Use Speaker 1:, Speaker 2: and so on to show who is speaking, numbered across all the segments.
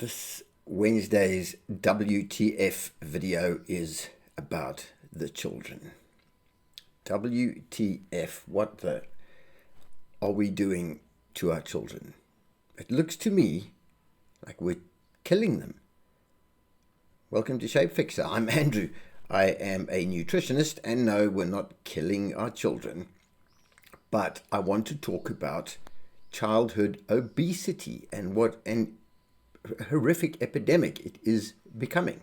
Speaker 1: This Wednesday's WTF video is about the children. WTF, what the are we doing to our children? It looks to me like we're killing them. Welcome to Shapefixer. I'm Andrew. I am a nutritionist, and no, we're not killing our children. But I want to talk about childhood obesity and what an horrific epidemic it is becoming.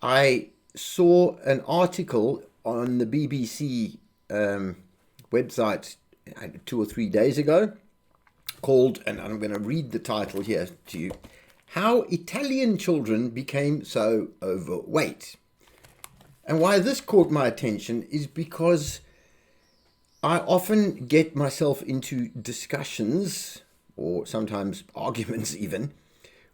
Speaker 1: I saw an article on the BBC website 2 or 3 days ago called, and I'm going to read the title here to you, How Italian Children Became So Overweight. And why this caught my attention is because I often get myself into discussions, or sometimes arguments even,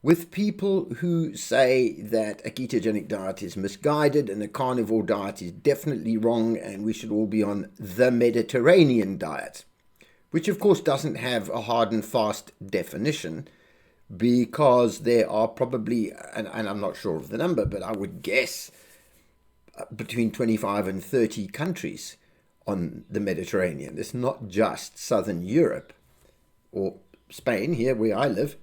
Speaker 1: with people who say that a ketogenic diet is misguided and a carnivore diet is definitely wrong and we should all be on the Mediterranean diet, which of course doesn't have a hard and fast definition, because there are probably, and I'm not sure of the number, but I would guess between 25 and 30 countries on the Mediterranean. It's not just Southern Europe or Spain, here where I live.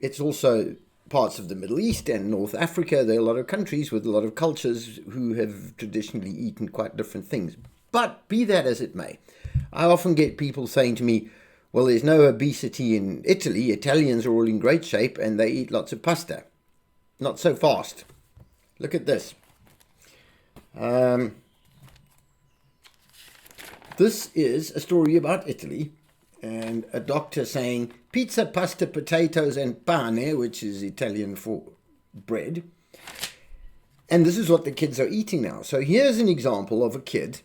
Speaker 1: It's also parts of the Middle East and North Africa. There are a lot of countries with a lot of cultures who have traditionally eaten quite different things. But be that as it may, I often get people saying to me, well, there's no obesity in Italy. Italians are all in great shape and they eat lots of pasta. Not so fast. Look at this. This is a story about Italy, and a doctor saying pizza, pasta, potatoes and pane, which is Italian for bread. And this is what the kids are eating now. So here's an example of a kid,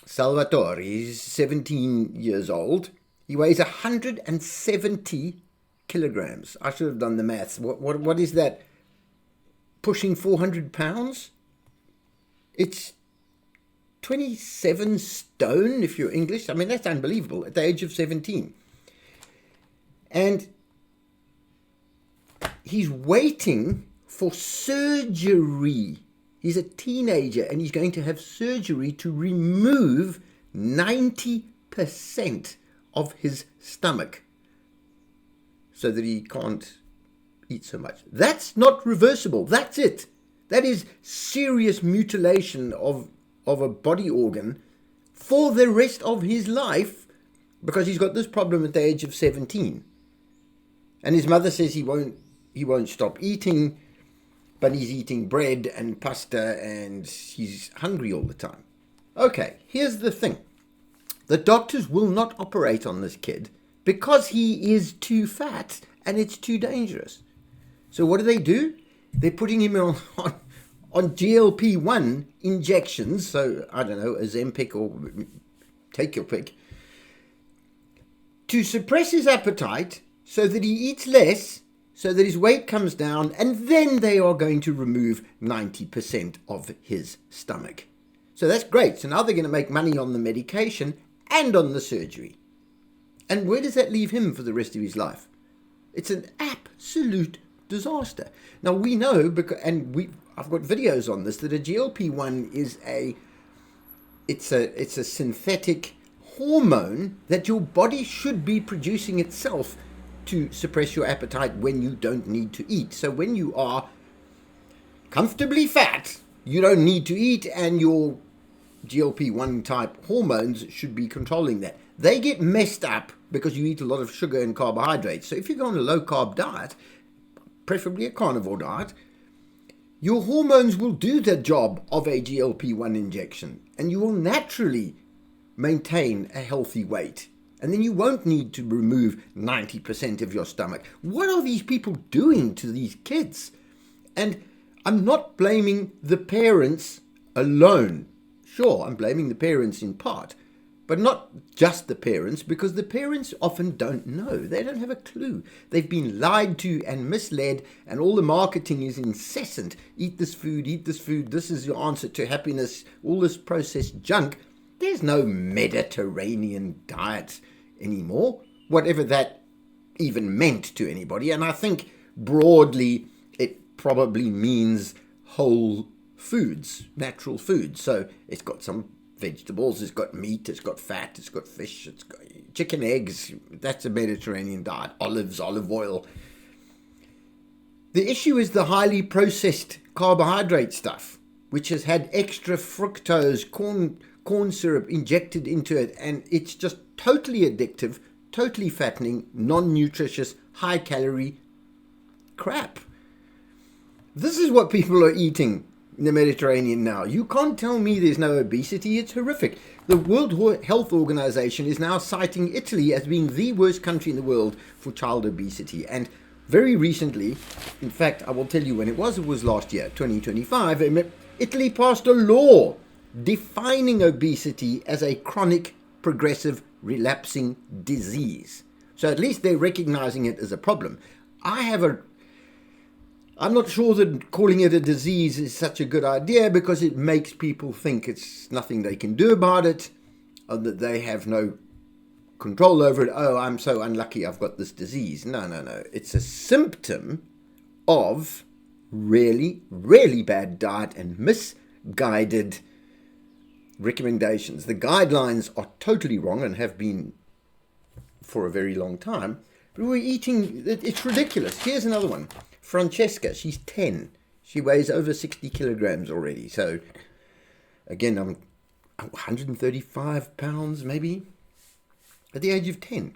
Speaker 1: Salvatore. He's 17 years old. He weighs 170 kilograms. I should have done the maths. What is that? Pushing 400 pounds? It's 27 stone, if you're English. I mean, that's unbelievable at the age of 17. And he's waiting for surgery. He's a teenager and he's going to have surgery to remove 90% of his stomach so that he can't eat so much. That's not reversible. That's it. That is serious mutilation of a body organ for the rest of his life, because he's got this problem at the age of 17. And his mother says he won't stop eating, but he's eating bread and pasta and he's hungry all the time. Okay, here's the thing. The doctors will not operate on this kid because he is too fat and it's too dangerous. So what do? They're putting him on GLP-1 injections, so I don't know, Ozempic or take your pick, to suppress his appetite so that he eats less, so that his weight comes down, and then they are going to remove 90% of his stomach. So that's great. So now they're going to make money on the medication and on the surgery. And where does that leave him for the rest of his life? It's an absolute disaster. Now we know, I've got videos on this, that a GLP-1 is it's a synthetic hormone that your body should be producing itself to suppress your appetite when you don't need to eat. So when you are comfortably fat, you don't need to eat, and your GLP-1 type hormones should be controlling that. They get messed up because you eat a lot of sugar and carbohydrates. So if you go on a low carb diet, preferably a carnivore diet, your hormones will do the job of a GLP-1 injection, and you will naturally maintain a healthy weight. And then you won't need to remove 90% of your stomach. What are these people doing to these kids? And I'm not blaming the parents alone. Sure, I'm blaming the parents in part, but not just the parents, because the parents often don't know. They don't have a clue. They've been lied to and misled, and all the marketing is incessant. Eat this food, this is your answer to happiness, all this processed junk. There's no Mediterranean diet anymore, whatever that even meant to anybody. And I think broadly, it probably means whole foods, natural foods. So it's got some vegetables, it's got meat, it's got fat, it's got fish, it's got chicken, eggs. That's a Mediterranean diet. Olives, olive oil. The issue is the highly processed carbohydrate stuff, which has had extra fructose, corn syrup injected into it, and it's just totally addictive, totally fattening, non-nutritious, high-calorie crap. This is what people are eating in the Mediterranean now. You can't tell me there's no obesity. It's horrific. The World Health Organization is now citing Italy as being the worst country in the world for child obesity. And very recently, in fact, I will tell you when it was last year, 2025, Italy passed a law defining obesity as a chronic, progressive, relapsing disease. So at least they're recognizing it as a problem. I'm not sure that calling it a disease is such a good idea, because it makes people think it's nothing they can do about it, or that they have no control over it. Oh, I'm so unlucky I've got this disease. No. It's a symptom of really, really bad diet and misguided recommendations. The guidelines are totally wrong and have been for a very long time. But we're eating, it's ridiculous. Here's another one. Francesca, she's 10. She weighs over 60 kilograms already. So, again, I'm 135 pounds maybe at the age of 10.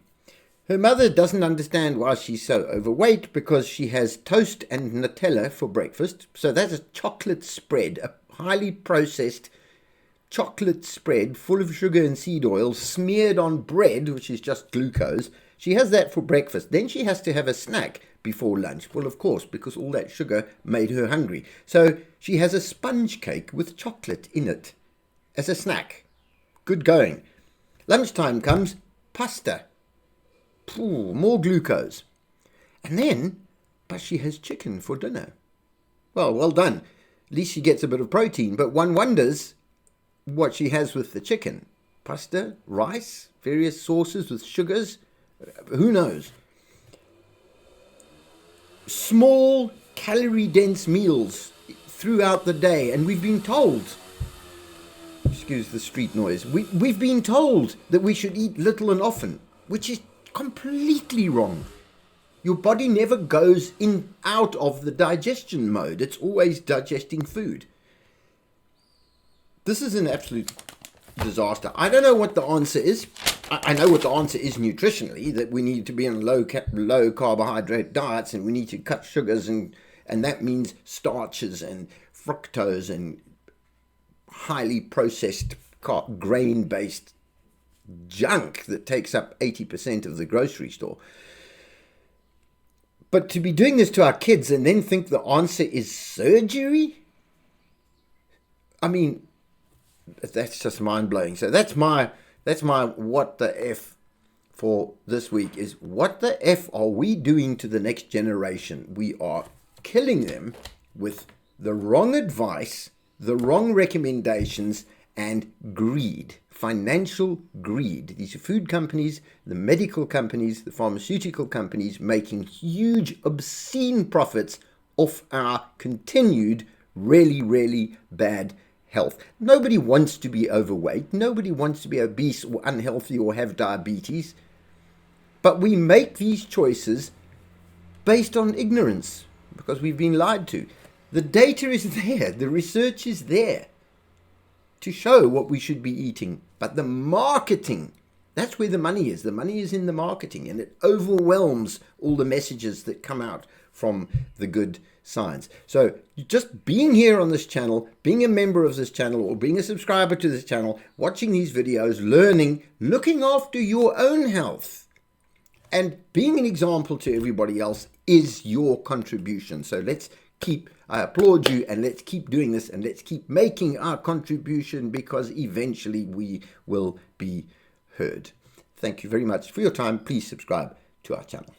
Speaker 1: Her mother doesn't understand why she's so overweight, because she has toast and Nutella for breakfast. So that's a chocolate spread, a highly processed chocolate spread full of sugar and seed oil smeared on bread, which is just glucose. She has that for breakfast. Then she has to have a snack before lunch. Well, of course, because all that sugar made her hungry. So she has a sponge cake with chocolate in it as a snack. Good going. Lunchtime comes, pasta. More glucose. And then, but she has chicken for dinner. Well done. At least she gets a bit of protein. But one wonders what she has with the chicken. Pasta, rice, various sauces with sugars. Who knows? Small, calorie-dense meals throughout the day. And we've been told, excuse the street noise, we've been told that we should eat little and often, which is completely wrong. Your body never goes out of the digestion mode. It's always digesting food. This is an absolute disaster. I don't know what the answer is. I know what the answer is nutritionally, that we need to be on low carbohydrate diets, and we need to cut sugars, and that means starches and fructose and highly processed grain-based junk that takes up 80% of the grocery store. But to be doing this to our kids and then think the answer is surgery? I mean, that's just mind-blowing. So that's my what the F for this week is, what the F are we doing to the next generation? We are killing them with the wrong advice, the wrong recommendations, and greed, financial greed. These food companies, the medical companies, the pharmaceutical companies making huge, obscene profits off our continued really, really bad health. Nobody wants to be overweight. Nobody wants to be obese or unhealthy or have diabetes. But we make these choices based on ignorance because we've been lied to. The data is there. The research is there to show what we should be eating. But the marketing, that's where the money is. The money is in the marketing, and it overwhelms all the messages that come out from the good science. So just being here on this channel, being a member of this channel, or being a subscriber to this channel, watching these videos, learning, looking after your own health, and being an example to everybody else is your contribution. So I applaud you, and let's keep doing this, and let's keep making our contribution, because eventually we will be heard. Thank you very much for your time. Please subscribe to our channel.